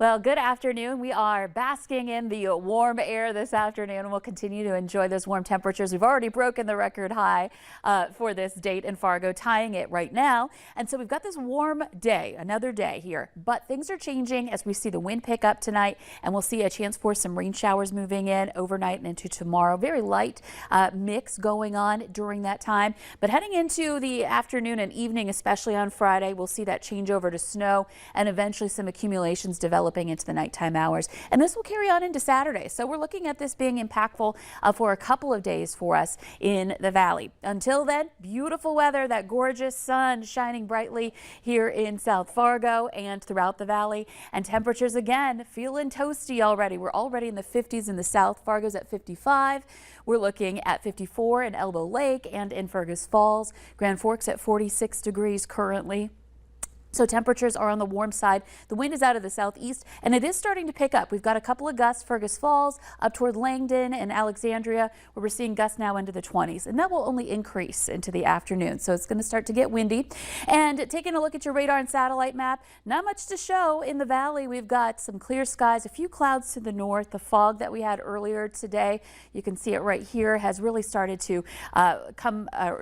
Well, good afternoon. We are basking in the warm air this afternoon, and we'll continue to enjoy those warm temperatures. We've already broken the record high for this date in Fargo, tying it right now. And so we've got this warm day, another day here. But things are changing as we see the wind pick up tonight, and we'll see a chance for some rain showers moving in overnight and into tomorrow. Very light mix going on during that time. But heading into the afternoon and evening, especially on Friday, we'll see that change over to snow and eventually some accumulations developing into the nighttime hours. And this will carry on into Saturday. So we're looking at this being impactful for a couple of days for us in the valley. Until then, beautiful weather, that gorgeous sun shining brightly here in South Fargo and throughout the valley. And temperatures again feeling toasty already. We're already in the 50s in the South. Fargo's at 55. We're looking at 54 in Elbow Lake and in Fergus Falls. Grand Forks at 46 degrees currently. So temperatures are on the warm side. The wind is out of the southeast and it is starting to pick up. We've got a couple of gusts, Fergus Falls up toward Langdon and Alexandria, where we're seeing gusts now into the 20s, and that will only increase into the afternoon. So it's going to start to get windy. And taking a look at your radar and satellite map, not much to show in the valley. We've got some clear skies, a few clouds to the north. The fog that we had earlier today, you can see it right here, has really started to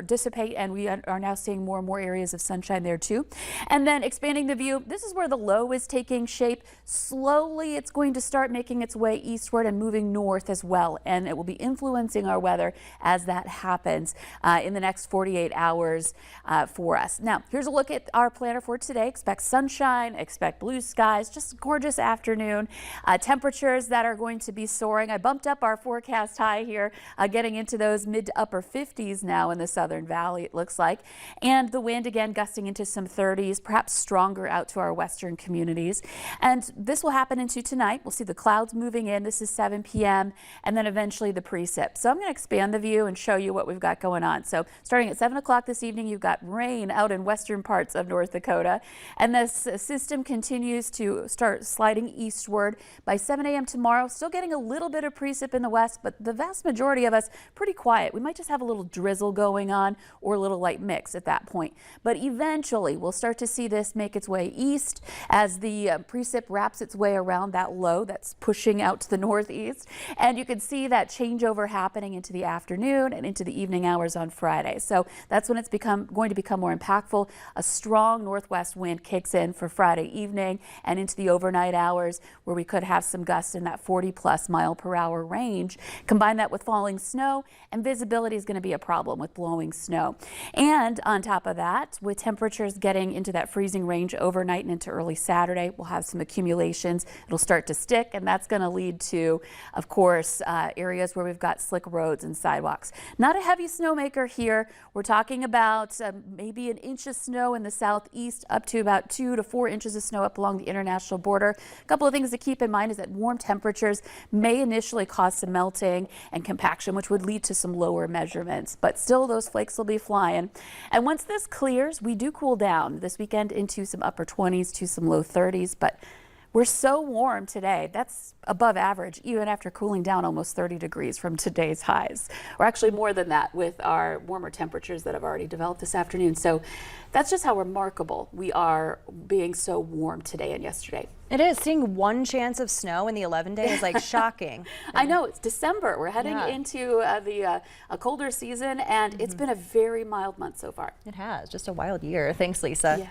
dissipate, and we are now seeing more and more areas of sunshine there too. And then expanding the view, this is where the low is taking shape. Slowly, it's going to start making its way eastward and moving north as well. And it will be influencing our weather as that happens in the next 48 hours for us. Now, here's a look at our planner for today. Expect sunshine, expect blue skies, just a gorgeous afternoon. Temperatures that are going to be soaring. I bumped up our forecast high here, getting into those mid to upper 50s now in the Southern Valley, it looks like. And the wind again gusting into some 30s, perhaps stronger out to our western communities. And this will happen into tonight. We'll see the clouds moving in. This is 7 p.m. and then eventually the precip. So I'm going to expand the view and show you what we've got going on. So starting at 7 o'clock this evening, you've got rain out in western parts of North Dakota. And this system continues to start sliding eastward. By 7 a.m. tomorrow, still getting a little bit of precip in the west, but the vast majority of us pretty quiet. We might just have a little drizzle going on or a little light mix at that point. But eventually we'll start to see this make its way east as the precip wraps its way around that low that's pushing out to the northeast. And you can see that changeover happening into the afternoon and into the evening hours on Friday. So that's when it's going to become more impactful. A strong northwest wind kicks in for Friday evening and into the overnight hours, where we could have some gusts in that 40+ mile/hour range. Combine that with falling snow, and visibility is going to be a problem with blowing snow. And on top of that, with temperatures getting into that freezing range overnight and into early Saturday, we'll have some accumulations. It'll start to stick, and that's going to lead to, of course, areas where we've got slick roads and sidewalks. Not a heavy snowmaker here. We're talking about maybe an inch of snow in the southeast, up to about 2 to 4 inches of snow up along the international border. A couple of things to keep in mind is that warm temperatures may initially cause some melting and compaction, which would lead to some lower measurements, but still those flakes will be flying. And once this clears, we do cool down this weekend into some upper 20s to some low 30s, but we're so warm today. That's above average, even after cooling down almost 30 degrees from today's highs. Or actually more than that with our warmer temperatures that have already developed this afternoon. So that's just how remarkable we are being so warm today and yesterday. It is. Seeing one chance of snow in the 11-day is like shocking. I know, it's December. We're heading into a colder season, and it's been a very mild month so far. It has. Just a wild year. Thanks, Lisa. Yeah.